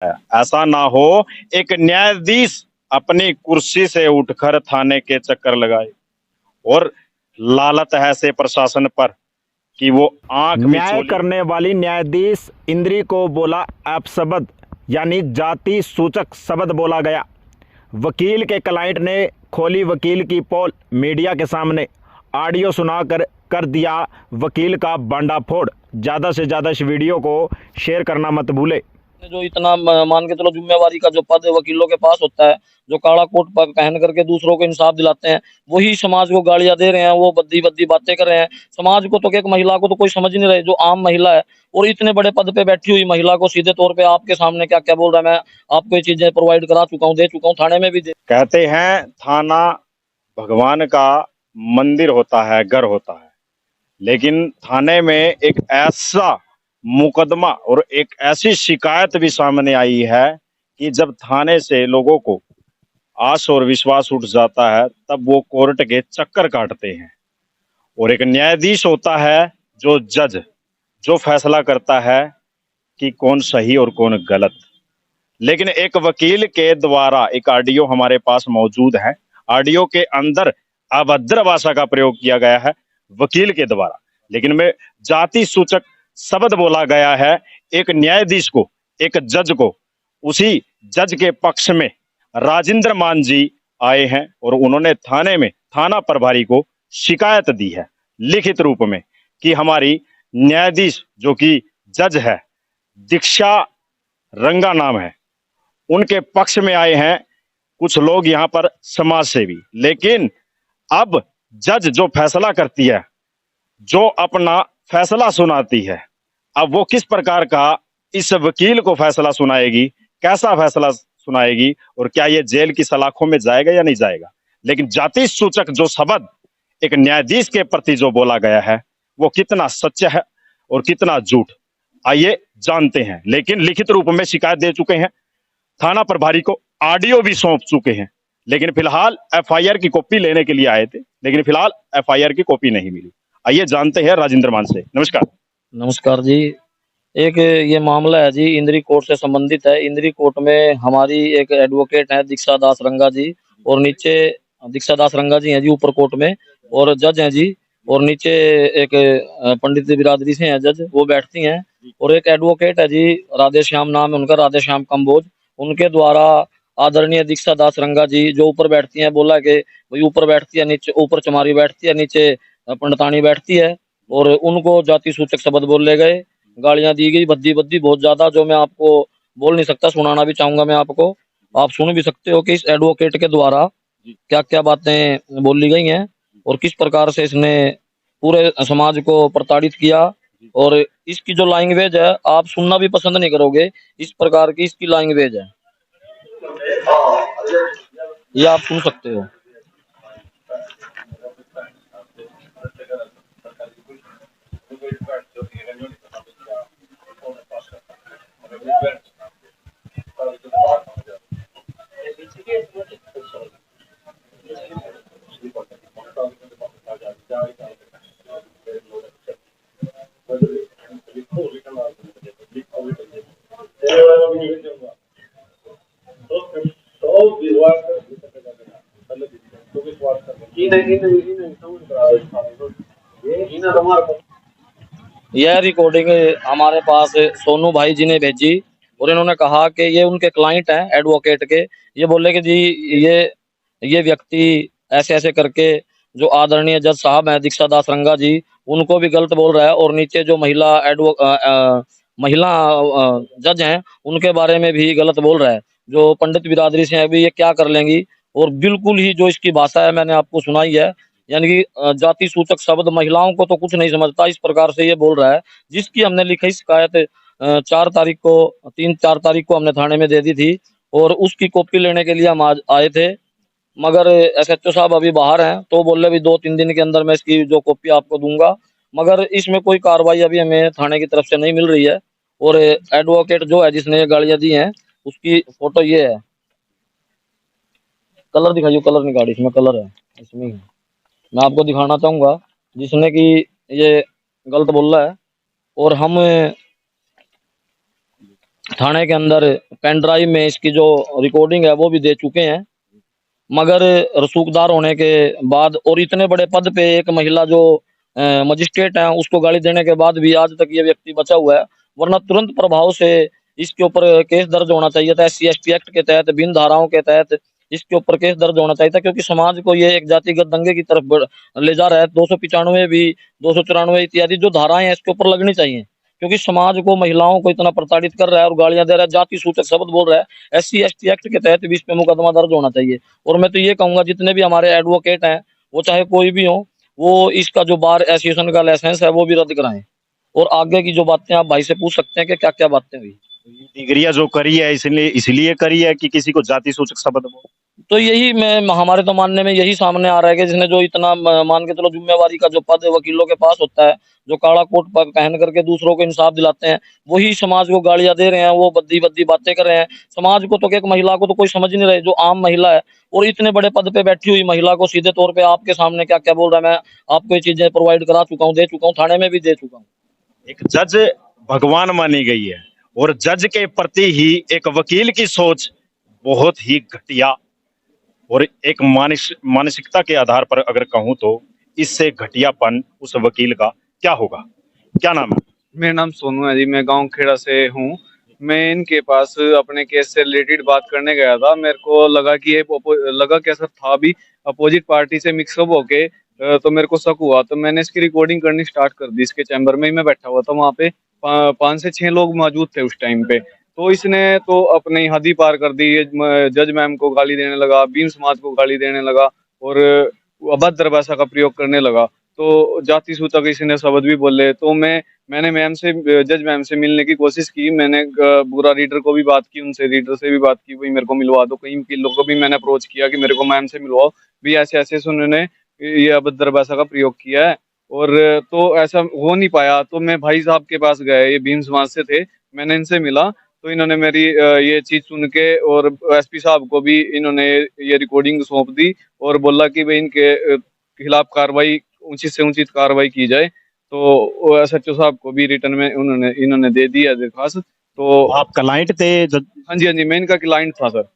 ऐसा ना हो एक न्यायाधीश अपनी कुर्सी से उठकर थाने के चक्कर लगाए और लालत है से प्रशासन पर कि वो आंख न्याय मिचोली। करने वाली न्यायाधीश इंद्री को बोला अपशब्द यानी जाति सूचक शब्द बोला गया। वकील के क्लाइंट ने खोली वकील की पोल, मीडिया के सामने ऑडियो सुनाकर कर दिया वकील का बांडाफोड़। ज़्यादा से ज़्यादा इस वीडियो को शेयर करना मत भूले। जो इतना मान के चलो जिम्मेवारी का जो पद वकीलों के पास होता है, जो काला कोट पहन करके दूसरों को इंसाफ दिलाते हैं, वही समाज को गालियां दे रहे हैं, वो बद्दी बद्दी बातें कर रहे हैं। समाज को तो, एक महिला को तो कोई समझ ही नहीं रहे, जो आम महिला है और इतने बड़े पद पे बैठी हुई महिला को सीधे तौर पे आपके सामने क्या क्या बोल रहा है। मैं आपको ये चीजें प्रोवाइड करा चुका हूँ, दे चुका हूँ, थाने में भी दे। कहते हैं थाना भगवान का मंदिर होता है, घर होता है, लेकिन थाने में एक ऐसा मुकदमा और एक ऐसी शिकायत भी सामने आई है कि जब थाने से लोगों को आस और विश्वास उठ जाता है तब वो कोर्ट के चक्कर काटते हैं। और एक न्यायाधीश होता है जो जज, जो फैसला करता है कि कौन सही और कौन गलत। लेकिन एक वकील के द्वारा एक ऑडियो हमारे पास मौजूद है। ऑडियो के अंदर अभद्र भाषा का प्रयोग किया गया है वकील के द्वारा, लेकिन में जाति सूचक शब्द बोला गया है एक न्यायाधीश को, एक जज को। उसी जज के पक्ष में राजेंद्र मान जी आए हैं और उन्होंने थाने में थाना प्रभारी को शिकायत दी है लिखित रूप में कि हमारी न्यायाधीश जो कि जज है, दीक्षा रंगा नाम है, उनके पक्ष में आए हैं कुछ लोग यहाँ पर समाज सेवी। लेकिन अब जज जो फैसला करती है, जो अपना फैसला सुनाती है, अब वो किस प्रकार का इस वकील को फैसला सुनाएगी, कैसा फैसला सुनाएगी और क्या ये जेल की सलाखों में जाएगा या नहीं जाएगा। लेकिन जाति सूचक जो शब्द एक न्यायाधीश के प्रति जो बोला गया है वो कितना सच है और कितना झूठ, आइए जानते हैं। लेकिन लिखित रूप में शिकायत दे चुके हैं, थाना प्रभारी को ऑडियो भी सौंप चुके हैं, लेकिन फिलहाल एफआईआर की कॉपी लेने के लिए आए थे, लेकिन फिलहाल एफआईआर की कॉपी नहीं मिली। आइए जानते हैं राजेंद्र मान से। नमस्कार। नमस्कार जी। एक ये मामला है जी, इंद्री कोर्ट से संबंधित है। इंद्री कोर्ट में हमारी एक एडवोकेट है दीक्षा दास रंगा जी, और नीचे दीक्षा दास रंगा जी हैं जी ऊपर कोर्ट में, और जज हैं जी, और नीचे एक पंडित बिरादरी से हैं जज, वो बैठती हैं। और एक एडवोकेट है जी, राधे श्याम नाम है उनका, राधे श्याम कंबोज। उनके द्वारा आदरणीय दीक्षा दास रंगा जी जो ऊपर बैठती हैं, बोला कि भाई ऊपर बैठती है, नीचे ऊपर चमारी बैठती है, नीचे पंडितानी बैठती है, और उनको जाति सूचक शब्द बोले गए, गालियां दी गई, भद्दी भद्दी बहुत ज्यादा, जो मैं आपको बोल नहीं सकता, सुनाना भी चाहूंगा मैं आपको, आप सुन भी सकते हो कि इस एडवोकेट के द्वारा क्या क्या बातें बोली गई हैं और किस प्रकार से इसने पूरे समाज को प्रताड़ित किया। और इसकी जो लैंग्वेज है आप सुनना भी पसंद नहीं करोगे, इस प्रकार की इसकी लैंग्वेज है, ये आप सुन सकते हो। यह रिकॉर्डिंग हमारे पास सोनू भाई जी ने भेजी, और इन्होंने कहा कि ये उनके क्लाइंट हैं एडवोकेट के। ये बोले कि जी ये व्यक्ति ऐसे ऐसे करके, जो आदरणीय जज साहब हैं दीक्षा दास रंगा जी, उनको भी गलत बोल रहा है, और नीचे जो महिला जज हैं उनके बारे में भी गलत बोल रहा है। जो पंडित बिरादरी से अभी ये क्या कर लेंगी, और बिल्कुल ही जो इसकी भाषा है मैंने आपको सुनाई है, यानी कि जाति सूचक शब्द, महिलाओं को तो कुछ नहीं समझता, इस प्रकार से ये बोल रहा है। जिसकी हमने लिखी शिकायत 4 तारीख को हमने थाने में दे दी थी, और उसकी कॉपी लेने के लिए हम आज आए थे, मगर एसएचओ साहब अभी बाहर हैं, तो बोले भी 2-3 दिन के अंदर मैं इसकी जो कॉपी आपको दूंगा, मगर इसमें कोई कार्रवाई अभी हमें थाने की तरफ से नहीं मिल रही है। और एडवोकेट जो है जिसने ये गालियां दी हैं, उसकी फोटो ये है, कलर दिखाइए, कलर नहीं, गाड़ी इसमें कलर है, इसमें ही है। मैं आपको दिखाना चाहूंगा जिसने कि ये गलत बोल रहा है। और हम थाने के अंदर पेन ड्राइव में इसकी जो रिकॉर्डिंग है वो भी दे चुके हैं, मगर रसूखदार होने के बाद और इतने बड़े पद पे एक महिला जो मजिस्ट्रेट है उसको गाली देने के बाद भी आज तक ये व्यक्ति बचा हुआ है, वरना तुरंत प्रभाव से इसके ऊपर केस दर्ज होना चाहिए था। SC/ST एक्ट के तहत, भिन्न धाराओं के तहत इसके ऊपर केस दर्ज होना चाहिए था, क्योंकि समाज को ये एक जातिगत दंगे की तरफ ले जा रहा है। 295 भी, 294 इत्यादि जो धाराएं हैं इसके ऊपर लगनी चाहिए, क्योंकि समाज को, महिलाओं को इतना प्रताड़ित कर रहा है और गालियां दे रहा है, जाति सूचक शब्द बोल रहा है। SC/ST एक्ट के तहत भी इस पे मुकदमा दर्ज होना चाहिए। और मैं तो ये कहूंगा जितने भी हमारे एडवोकेट हैं, वो चाहे कोई भी हो, वो इसका जो बार एसोसिएशन का लाइसेंस है वो भी रद्द कराएं। और आगे की जो बातें आप भाई से पूछ सकते हैं कि क्या क्या बातें हुई। डिग्रियां जो करी है इसलिए करी है कि किसी को जाति सूचक शब्द बोल। तो यही मैं, हमारे तो मानने में यही सामने आ रहा है कि जिसने जो इतना मान के चलो जिम्मेवारी का जो पद वकीलों के पास होता है, जो काला कोट पहन करके दूसरों को इंसाफ दिलाते हैं, वही समाज को गालियां दे रहे हैं, वो बद्दी बद्दी बातें कर रहे हैं। समाज को तो, एक महिला को तो कोई समझ नहीं रहे, जो आम महिला है और इतने बड़े पद पे बैठी हुई महिला को सीधे तौर पे आपके सामने क्या क्या बोल रहा है। मैं आपको ये चीजें प्रोवाइड करा चुका हूँ, दे चुका हूँ, थाने में भी दे चुका हूँ। एक जज भगवान मानी गई है और जज के प्रति ही एक वकील की सोच बहुत ही घटिया और एक मानसिकता के आधार पर अगर कहूं तो इससे घटियापन उस वकील का क्या होगा। क्या नाम है? मेरा नाम सोनू है जी, मैं गांव खेड़ा से हूँ। मैं इनके पास अपने केस से रिलेटेड बात करने गया था। मेरे को लगा कि ये लगा कैसा था भी, अपोजिट पार्टी से मिक्सअप होके, तो मेरे को शक हुआ, तो मैंने इसकी रिकॉर्डिंग करनी स्टार्ट कर दी। इसके चैम्बर में ही मैं बैठा हुआ था, वहाँ पे 5 से 6 लोग मौजूद थे उस टाइम पे। तो इसने तो अपनी हद ही पार कर दी, जज मैम को गाली देने लगा, भीम समाज को गाली देने लगा और अभद्र भाषा का प्रयोग करने लगा। तो जाति सूचक इसने शब्द भी बोले। तो मैंने मैम से, जज मैम से मिलने की कोशिश की। मैंने पूरा रीडर को भी बात की, उनसे रीडर से भी बात की, भाई मेरे को मिलवा दो। कई वकीलों को भी मैंने अप्रोच किया कि मेरे को मैम से मिलवाओ, भी ऐसे ऐसे से उन्होंने ये अभद्र भाषा का प्रयोग किया है। और तो ऐसा हो नहीं पाया, तो मैं भाई साहब के पास गया, ये भीम समाज से थे, मैंने इनसे मिला। तो इन्होंने मेरी ये चीज सुन के और SP साहब को भी इन्होंने ये रिकॉर्डिंग सौंप दी और बोला कि भाई इनके खिलाफ कार्रवाई, ऊंची से ऊंची कार्रवाई की जाए। तो SHO साहब को भी रिटर्न में इन्होंने दे दिया दरखास्त। तो आप क्लाइंट थे हाँ जी, हाँ जी, मैं इनका क्लाइंट था सर।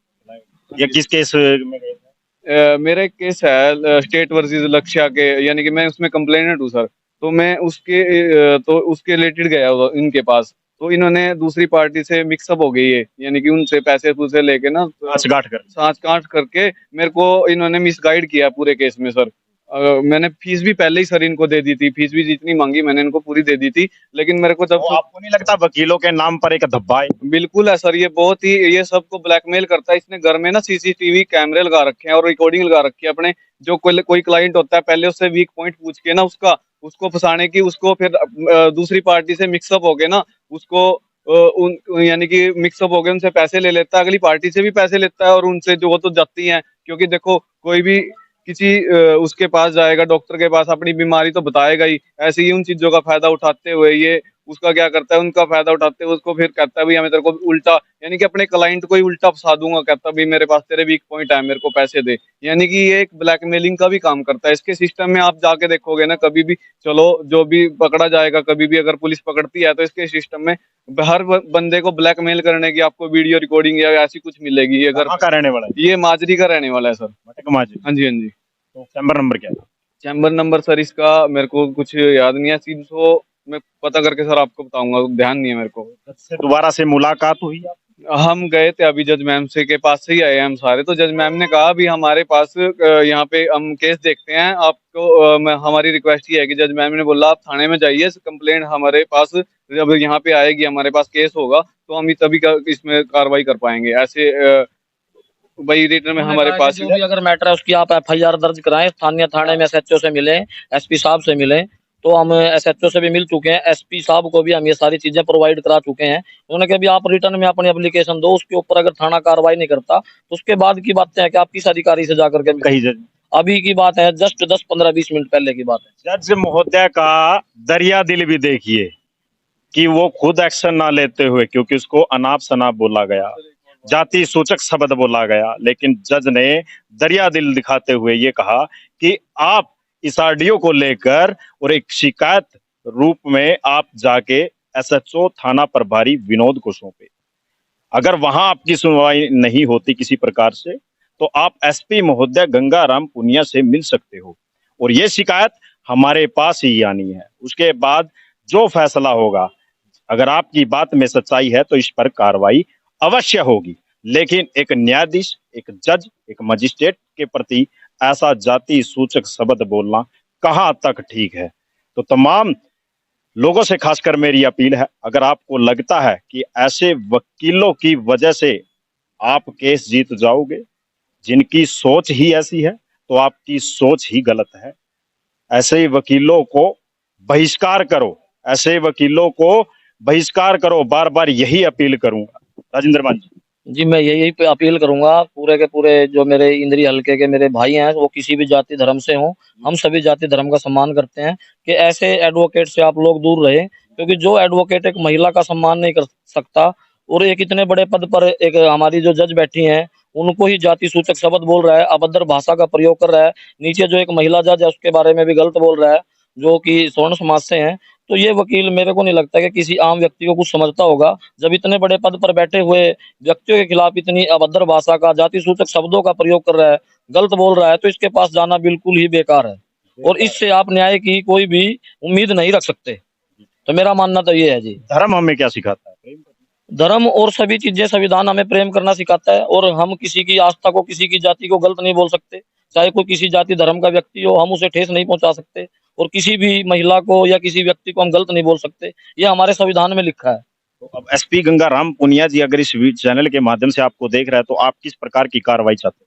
ये किस केस में गए थे? मेरा एक केस है स्टेट वर्सेस लक्ष्या के, यानी कि मैं उसमें कंप्लेनेंट हूँ सर। तो मैं उसके रिलेटेड गया इनके पास। तो इन्होंने दूसरी पार्टी से मिक्सअप हो गई है, यानी कि उनसे पैसे पूसे लेके ना, सांच काट करके मेरे को इन्होंने मिसगाइड किया पूरे केस में सर। मैंने फीस भी पहले ही सर इनको दे दी थी, फीस भी जितनी मांगी मैंने इनको पूरी दे दी थी। लेकिन मेरे को जब आपको नहीं लगता वकीलों के नाम पर एक धब्बा है? बिल्कुल है सर, ये बहुत ही, ये सबको ब्लैकमेल करता है। इसने घर में ना CCTV कैमरे लगा रखे हैं और रिकॉर्डिंग लगा रखी है अपने। जो कोई क्लाइंट होता है, पहले उससे वीक पॉइंट पूछ के ना उसको फंसाने की, उसको फिर दूसरी पार्टी से मिक्सअप हो गए ना, उसको यानी कि मिक्सअप हो गए, उनसे पैसे ले लेता है, अगली पार्टी से भी पैसे लेता है और उनसे जो वो तो जाती हैं। क्योंकि देखो, कोई भी किसी उसके पास जाएगा, डॉक्टर के पास, अपनी बीमारी तो बताएगा ही। ऐसे ही उन चीजों का फायदा उठाते हुए ये उसका क्या करता है, उनका फायदा उठाते हुए उसको फिर कहता है भाई हमें तेरे को उल्टा, यानी कि अपने क्लाइंट को ही उल्टा फंसा दूंगा। कहता भाई मेरे पास तेरे वीक पॉइंट है, मेरे को पैसे दे। यानी कि ये एक ब्लैकमेलिंग का भी काम करता है। इसके सिस्टम में आप जाके देखोगे ना, कभी भी, चलो जो भी पकड़ा जाएगा, कभी भी अगर पुलिस पकड़ती है, तो इसके सिस्टम में हर बंदे को ब्लैकमेल करने की आपको वीडियो रिकॉर्डिंग या ऐसी कुछ मिलेगी। ये कहाँ का रहने वाला है? ये माजरी का रहने वाला है सर। माजरी? हाँ जी, हाँ जी। तो चैम्बर नंबर क्या है? चैम्बर नंबर सर इसका मेरे को कुछ याद नहीं है, 300 मैं पता करके सर आपको बताऊंगा, ध्यान नहीं है मेरे को। से दोबारा से मुलाकात हुई आप? हम गए थे अभी जज मैम से के पास से ही आए हम सारे। तो जज मैम ने कहा भी हमारे पास यहाँ पे हम केस देखते हैं आपको, हमारी रिक्वेस्ट ही है कि, जज मैम ने बोला आप थाने में जाइए, कंप्लेंट हमारे पास जब यहाँ पे आएगी, हमारे पास केस होगा, तो हम तभी इसमें कार्रवाई कर पाएंगे। ऐसे भाई रिटर्न में हमारे पास जो भी अगर मैटर है उसकी आप FIR दर्ज कराएं, स्थानीय थाने में SHO से मिले, SP साहब से मिले। तो हम SHO से भी मिल चुके हैं, SP साहब को भी हम ये सारी चीजें प्रोवाइड करा चुके हैं। उन्होंने कहा भी आप रिटर्न में अपनी एप्लीकेशन दो, उसके ऊपर अगर थाना कार्रवाई नहीं करता तो उसके बाद की बातें हैं कि आप किस अधिकारी से जाकर के कही जज? अभी की बात है, जस्ट 10-15-20 मिनट पहले की बात है। जज महोदय का दरिया दिल भी देखिए कि वो खुद एक्शन ना लेते हुए, क्योंकि उसको अनाप शनाप बोला गया, जाति सूचक शब्द बोला गया, लेकिन जज ने दरिया दिल दिखाते हुए ये कहा कि आप इस ऑडियो को लेकर और एक शिकायत रूप में आप जाके SHO थाना प्रभारी विनोद को सौंपे। अगर वहां आपकी सुनवाई नहीं होती किसी प्रकार से, तो आप एसपी महोदय गंगाराम पुनिया से मिल सकते हो और ये शिकायत हमारे पास ही आनी है। उसके बाद जो फैसला होगा, अगर आपकी बात में सच्चाई है तो इस पर कार्रवाई अवश्य होगी। लेकिन एक न्यायाधीश, एक जज, एक मजिस्ट्रेट के प्रति ऐसा जाति सूचक शब्द बोलना कहां तक ठीक है? तो तमाम लोगों से खासकर मेरी अपील है, अगर आपको लगता है कि ऐसे वकीलों की वजह से आप केस जीत जाओगे, जिनकी सोच ही ऐसी है, तो आपकी सोच ही गलत है। ऐसे वकीलों को बहिष्कार करो, ऐसे वकीलों को बहिष्कार करो। बार बार यही अपील करूंगा। राजेंद्र मान जी। जी, मैं यही पे अपील करूंगा, पूरे के पूरे जो मेरे इंद्री हलके के मेरे भाई हैं, वो किसी भी जाति धर्म से हों, हम सभी जाति धर्म का सम्मान करते हैं, कि ऐसे एडवोकेट से आप लोग दूर रहे, क्योंकि जो एडवोकेट एक महिला का सम्मान नहीं कर सकता और एक इतने बड़े पद पर एक हमारी जो जज बैठी हैं, उनको ही जाति सूचक शब्द बोल रहा है, अभद्र भाषा का प्रयोग कर रहा है, नीचे जो एक महिला जज है उसके बारे में भी गलत बोल रहा है, जो कि स्वर्ण समाज से हैं। तो ये वकील मेरे को नहीं लगता कि किसी आम व्यक्ति को कुछ समझता होगा, जब इतने बड़े पद पर बैठे हुए व्यक्तियों के खिलाफ इतनी अभद्र भाषा का, जाति सूचक शब्दों का प्रयोग कर रहा है, गलत बोल रहा है, तो इसके पास जाना बिल्कुल ही बेकार है और इससे आप न्याय की कोई भी उम्मीद नहीं रख सकते। तो मेरा मानना तो ये है जी। धर्म हमें क्या सिखाता है? प्रेम करना। धर्म और सभी चीजें, संविधान हमें प्रेम करना सिखाता है और हम किसी की आस्था को, किसी की जाति को गलत नहीं बोल सकते। चाहे कोई किसी जाति धर्म का व्यक्ति हो, हम उसे ठेस नहीं पहुंचा सकते और किसी भी महिला को या किसी व्यक्ति को हम गलत नहीं बोल सकते। ये हमारे संविधान में लिखा है। तो अब एसपी गंगाराम पुनिया जी अगर इस चैनल के माध्यम से आपको देख रहा है, तो आप किस प्रकार की कार्रवाई चाहते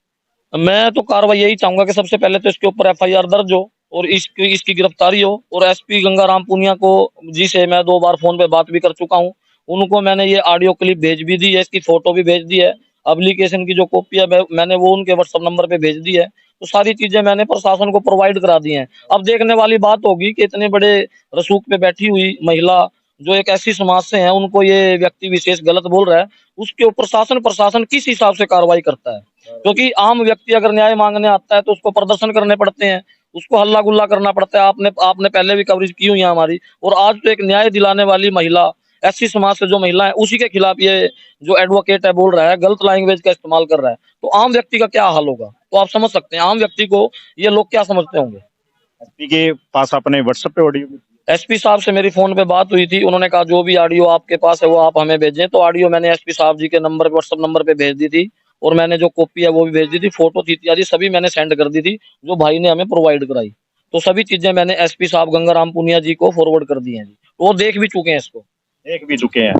हैं? मैं तो कार्रवाई यही चाहूंगा कि सबसे पहले तो इसके ऊपर एफआईआर दर्ज हो और इसकी गिरफ्तारी हो। और एसपी गंगाराम पुनिया को, जी से मैं 2 बार फोन पे बात भी कर चुका हूं, उनको मैंने ये ऑडियो क्लिप भेज भी दी है, इसकी फोटो भी भेज दी है, एप्लीकेशन की जो कॉपी है मैंने वो उनके व्हाट्सएप नंबर पे भेज दी है। तो सारी चीजें मैंने प्रशासन को प्रोवाइड करा दी हैं। अब देखने वाली बात होगी कि इतने बड़े रसूख पे बैठी हुई महिला, जो एक ऐसी समाज से है, उनको ये व्यक्ति विशेष गलत बोल रहा है, उसके ऊपर प्रशासन किस हिसाब से कार्रवाई करता है। क्योंकि आम व्यक्ति अगर न्याय मांगने आता है तो उसको प्रदर्शन करने पड़ते हैं, उसको हल्ला गुल्ला करना पड़ता है। आपने पहले भी कवरेज की हुई है हमारी। और आज तो एक न्याय दिलाने वाली महिला, ऐसी समाज से जो महिला है, उसी के खिलाफ ये जो एडवोकेट है बोल रहा है, गलत लैंग्वेज का इस्तेमाल कर रहा है, तो आम व्यक्ति का क्या हाल होगा? तो आप समझ सकते हैं आम व्यक्ति को ये लोग क्या समझते होंगे। एसपी के पास अपने व्हाट्सएप पे ऑडियो? एसपी साहब से मेरी फोन पे बात हुई थी, उन्होंने कहा जो भी ऑडियो आपके पास है वो आप हमें भेजें। तो ऑडियो मैंने एसपी साहब जी के नंबर, व्हाट्सएप नंबर पे भेज दी थी और मैंने जो कॉपी है वो भी भेज दी थी, फोटो थी इत्यादि सभी मैंने सेंड कर दी थी, जो भाई ने हमें प्रोवाइड कराई। तो सभी चीजें मैंने एसपी साहब गंगाराम पुनिया जी को फॉरवर्ड कर दी हैं जी, वो देख भी चुके हैं इसको। देख भी चुके हैं।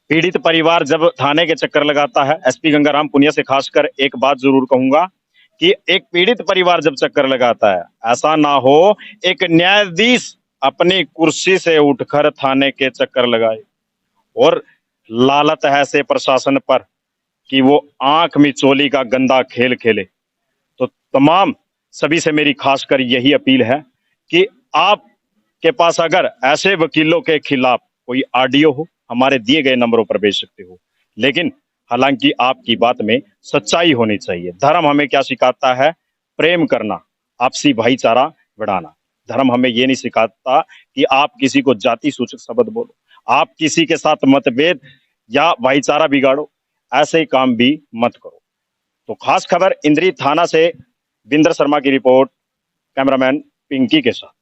पीड़ित परिवार जब थाने के चक्कर लगाता है, एसपी गंगाराम पुनिया से खासकर एक बात जरूर कहूंगा कि एक पीड़ित परिवार जब चक्कर लगाता है, ऐसा ना हो एक न्यायाधीश अपनी कुर्सी से उठकर थाने के चक्कर लगाए और लालत है ऐसे प्रशासन पर कि वो आंख मिचोली का गंदा खेल खेले। तो तमाम सभी से मेरी खासकर यही अपील है कि आपके पास अगर ऐसे वकीलों के खिलाफ कोई ऑडियो हो, हमारे दिए गए नंबरों पर भेज सकते हो। लेकिन हालांकि आपकी बात में सच्चाई होनी चाहिए। धर्म हमें क्या सिखाता है? प्रेम करना, आपसी भाईचारा बढ़ाना। धर्म हमें ये नहीं सिखाता कि आप किसी को जाति सूचक शब्द बोलो, आप किसी के साथ मतभेद या भाईचारा बिगाड़ो, ऐसे काम भी मत करो। तो खास खबर इंद्री थाना से बिंदर शर्मा की रिपोर्ट, कैमरामैन पिंकी के साथ।